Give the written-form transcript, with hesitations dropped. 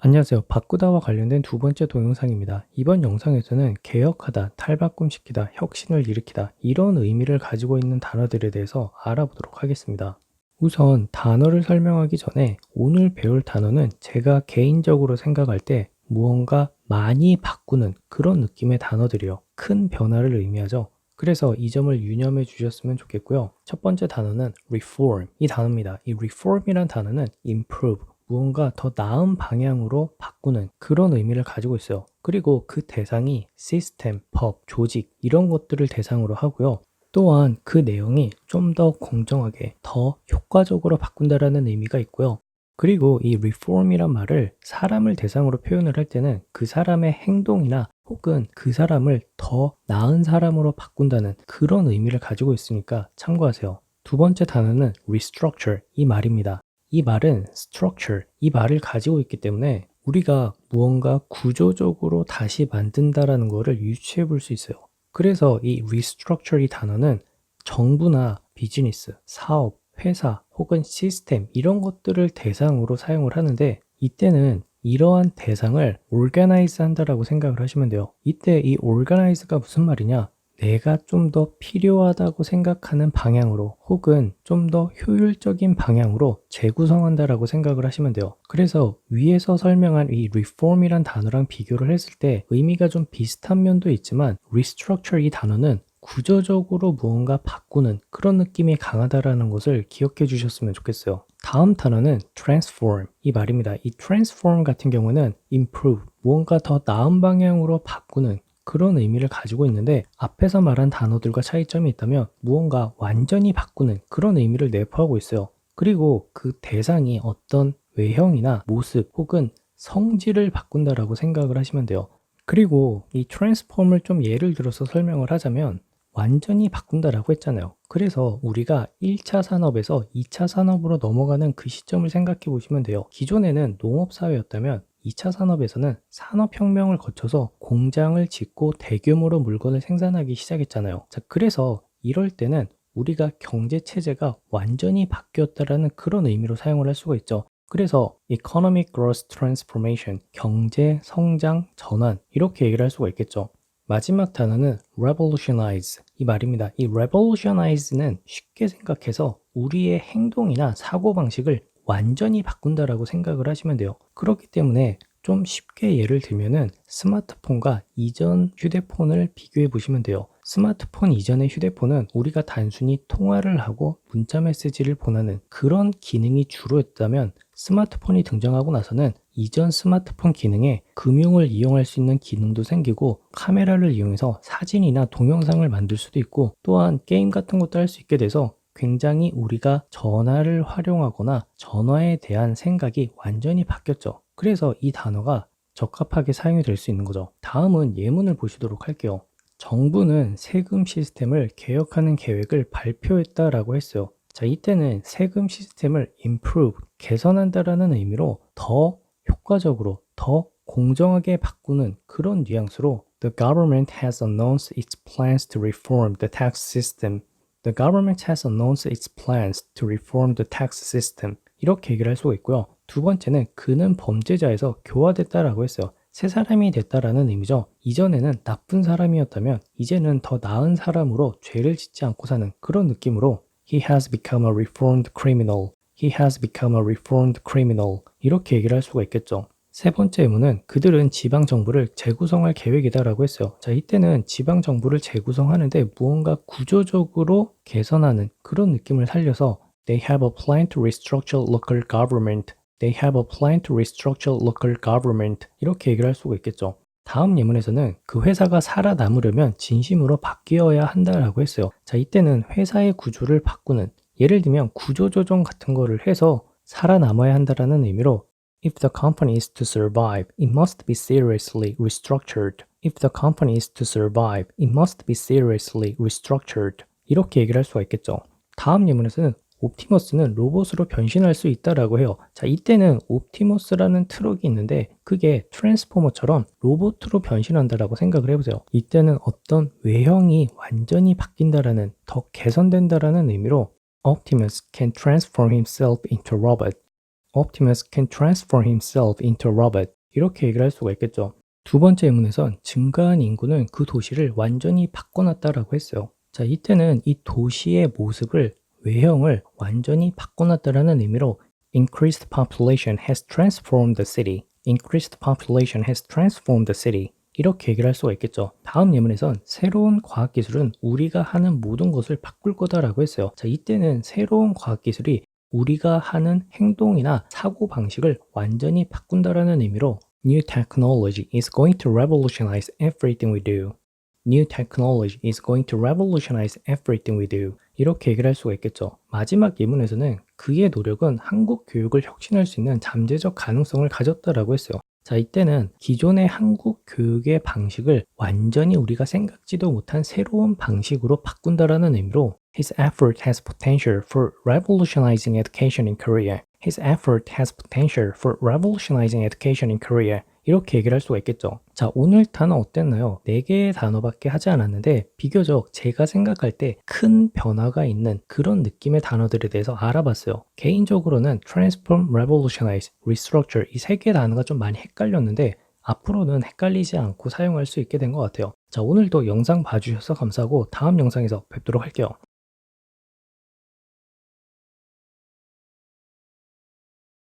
안녕하세요. 바꾸다와 관련된 두 번째 동영상입니다. 이번 영상에서는 개혁하다, 탈바꿈시키다, 혁신을 일으키다 이런 의미를 가지고 있는 단어들에 대해서 알아보도록 하겠습니다. 우선 단어를 설명하기 전에 오늘 배울 단어는 제가 개인적으로 생각할 때 무언가 많이 바꾸는 그런 느낌의 단어들이요. 큰 변화를 의미하죠. 그래서 이 점을 유념해 주셨으면 좋겠고요. 첫 번째 단어는 reform 이 단어입니다. 이 reform이란 단어는 improve 무언가 더 나은 방향으로 바꾸는 그런 의미를 가지고 있어요. 그리고 그 대상이 시스템, 법, 조직 이런 것들을 대상으로 하고요. 또한 그 내용이 좀 더 공정하게, 더 효과적으로 바꾼다라는 의미가 있고요. 그리고 이 reform이란 말을 사람을 대상으로 표현을 할 때는 그 사람의 행동이나 혹은 그 사람을 더 나은 사람으로 바꾼다는 그런 의미를 가지고 있으니까 참고하세요. 두 번째 단어는 restructure 이 말입니다. 이 말은 structure 이 말을 가지고 있기 때문에 우리가 무언가 구조적으로 다시 만든다라는 것을 유추해 볼 수 있어요. 그래서 이 restructure 이 단어는 정부나 비즈니스, 사업, 회사 혹은 시스템 이런 것들을 대상으로 사용을 하는데 이때는 이러한 대상을 organize 한다라고 생각을 하시면 돼요. 이때 이 organize가 무슨 말이냐? 내가 좀 더 필요하다고 생각하는 방향으로 혹은 좀 더 효율적인 방향으로 재구성한다라고 생각을 하시면 돼요. 그래서 위에서 설명한 이 reform이란 단어랑 비교를 했을 때 의미가 좀 비슷한 면도 있지만 restructure 이 단어는 구조적으로 무언가 바꾸는 그런 느낌이 강하다라는 것을 기억해 주셨으면 좋겠어요. 다음 단어는 transform 이 말입니다. 이 transform 같은 경우는 improve 무언가 더 나은 방향으로 바꾸는 그런 의미를 가지고 있는데 앞에서 말한 단어들과 차이점이 있다면 무언가 완전히 바꾸는 그런 의미를 내포하고 있어요. 그리고 그 대상이 어떤 외형이나 모습 혹은 성질을 바꾼다라고 생각을 하시면 돼요. 그리고 이 트랜스폼을 좀 예를 들어서 설명을 하자면 완전히 바꾼다라고 했잖아요. 그래서 우리가 1차 산업에서 2차 산업으로 넘어가는 그 시점을 생각해 보시면 돼요. 기존에는 농업사회였다면 2차 산업에서는 산업혁명을 거쳐서 공장을 짓고 대규모로 물건을 생산하기 시작했잖아요. 자, 그래서 이럴 때는 우리가 경제체제가 완전히 바뀌었다라는 그런 의미로 사용을 할 수가 있죠. 그래서 economic growth transformation, 경제 성장 전환 이렇게 얘기를 할 수가 있겠죠. 마지막 단어는 revolutionize 이 말입니다. 이 revolutionize는 쉽게 생각해서 우리의 행동이나 사고방식을 완전히 바꾼다라고 생각을 하시면 돼요. 그렇기 때문에 좀 쉽게 예를 들면은 스마트폰과 이전 휴대폰을 비교해 보시면 돼요. 스마트폰 이전의 휴대폰은 우리가 단순히 통화를 하고 문자 메시지를 보내는 그런 기능이 주로였다면 스마트폰이 등장하고 나서는 이전 스마트폰 기능에 금융을 이용할 수 있는 기능도 생기고 카메라를 이용해서 사진이나 동영상을 만들 수도 있고 또한 게임 같은 것도 할 수 있게 돼서 굉장히 우리가 전화를 활용하거나 전화에 대한 생각이 완전히 바뀌었죠. 그래서 이 단어가 적합하게 사용이 될 수 있는 거죠. 다음은 예문을 보시도록 할게요. 정부는 세금 시스템을 개혁하는 계획을 발표했다라고 했어요. 자, 이때는 세금 시스템을 improve, 개선한다라는 의미로 더 효과적으로, 더 공정하게 바꾸는 그런 뉘앙스로 The government has announced its plans to reform the tax system. The government has announced its plans to reform the tax system. 이렇게 얘기를 할 수가 있고요. 두 번째는 그는 범죄자에서 교화됐다라고 했어요. 새 사람이 됐다라는 의미죠. 이전에는 나쁜 사람이었다면 이제는 더 나은 사람으로 죄를 짓지 않고 사는 그런 느낌으로 He has become a reformed criminal. He has become a reformed criminal. 이렇게 얘기를 할 수가 있겠죠. 세 번째 의문은 그들은 지방정부를 재구성할 계획이다라고 했어요. 자, 이때는 지방정부를 재구성하는데 무언가 구조적으로 개선하는 그런 느낌을 살려서 They have a plan to restructure local government. They have a plan to restructure local government. 이렇게 얘기를 할 수가 있겠죠. 다음 예문에서는 그 회사가 살아남으려면 진심으로 바뀌어야 한다라고 했어요. 자, 이때는 회사의 구조를 바꾸는 예를 들면 구조조정 같은 거를 해서 살아남아야 한다라는 의미로 If the company is to survive, it must be seriously restructured. If the company is to survive, it must be seriously restructured. 이렇게 얘기를 할 수가 있겠죠. 다음 예문에서는 옵티머스는 로봇으로 변신할 수 있다라고 해요. 자, 이때는 옵티머스라는 트럭이 있는데 그게 트랜스포머처럼 로봇으로 변신한다라고 생각을 해보세요. 이때는 어떤 외형이 완전히 바뀐다라는 더 개선된다라는 의미로 Optimus can transform himself into a robot. Optimus can transform himself into a robot. 이렇게 얘기를 할 수가 있겠죠. 두 번째 예문에선 증가한 인구는 그 도시를 완전히 바꿔놨다라고 했어요. 자, 이때는 이 도시의 모습을, 외형을 완전히 바꿔놨다라는 의미로 increased population has transformed the city. increased population has transformed the city. 이렇게 얘기를 할 수가 있겠죠. 다음 예문에선 새로운 과학기술은 우리가 하는 모든 것을 바꿀 거다라고 했어요. 자, 이때는 새로운 과학기술이 우리가 하는 행동이나 사고방식을 완전히 바꾼다라는 의미로 New technology is going to revolutionize everything we do. New technology is going to revolutionize everything we do. 이렇게 얘기를 할 수가 있겠죠. 마지막 예문에서는 그의 노력은 한국 교육을 혁신할 수 있는 잠재적 가능성을 가졌다라고 했어요. 자, 이때는 기존의 한국 교육의 방식을 완전히 우리가 생각지도 못한 새로운 방식으로 바꾼다라는 의미로 His effort has potential for revolutionizing education in Korea. His effort has potential for revolutionizing education in Korea. 이렇게 얘기를 할 수가 있겠죠. 자, 오늘 단어 어땠나요? 4개의 단어밖에 하지 않았는데 비교적 제가 생각할 때 큰 변화가 있는 그런 느낌의 단어들에 대해서 알아봤어요. 개인적으로는 transform, revolutionize, restructure 이 3개의 단어가 좀 많이 헷갈렸는데 앞으로는 헷갈리지 않고 사용할 수 있게 된 것 같아요. 자, 오늘도 영상 봐주셔서 감사하고 다음 영상에서 뵙도록 할게요.